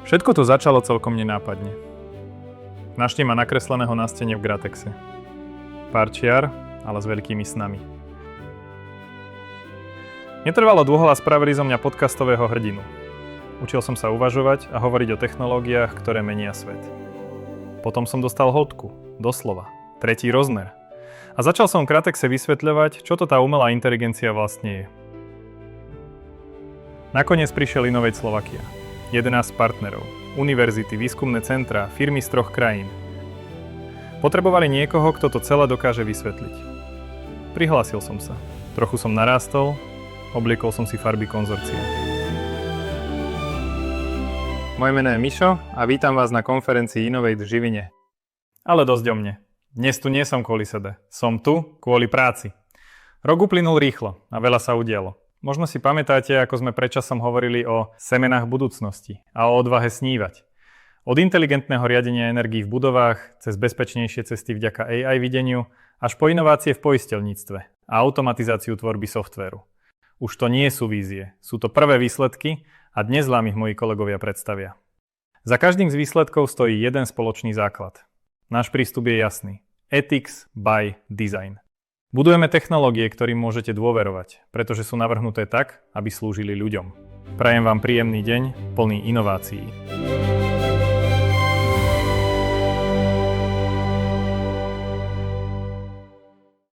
Všetko to začalo celkom nenápadne. Našli ma nakresleného na stene v Gratexe. Pár čiar, ale s veľkými snami. Netrvalo dlho a spravili zo mňa podcastového hrdinu. Učil som sa uvažovať a hovoriť o technológiách, ktoré menia svet. Potom som dostal hĺbku, doslova, tretí rozmer. A začal som v Gratexe vysvetľovať, čo to tá umelá inteligencia vlastne je. Nakoniec prišiel Innovate Slovakia. 11 partnerov, univerzity, výskumné centrá, firmy z 3 krajín. Potrebovali niekoho, kto to celé dokáže vysvetliť. Prihlásil som sa. Trochu som narástol, obliekol som si farby konzorcia. Moje meno je Mišo a vítam vás na konferencii Innovate v Žiline. Ale dosť o mne. Dnes tu nie som kvôli sebe. Som tu kvôli práci. Rok uplynul rýchlo a veľa sa udialo. Možno si pamätáte, ako sme predčasom hovorili o semenách budúcnosti a o odvahe snívať. Od inteligentného riadenia energií v budovách, cez bezpečnejšie cesty vďaka AI videniu, až po inovácie v poisťovníctve a automatizáciu tvorby softvéru. Už to nie sú vízie, sú to prvé výsledky a dnes vám ich moji kolegovia predstavia. Za každým z výsledkov stojí jeden spoločný základ. Náš prístup je jasný. Ethics by design. Budujeme technológie, ktorým môžete dôverovať, pretože sú navrhnuté tak, aby slúžili ľuďom. Prajem vám príjemný deň, plný inovácií.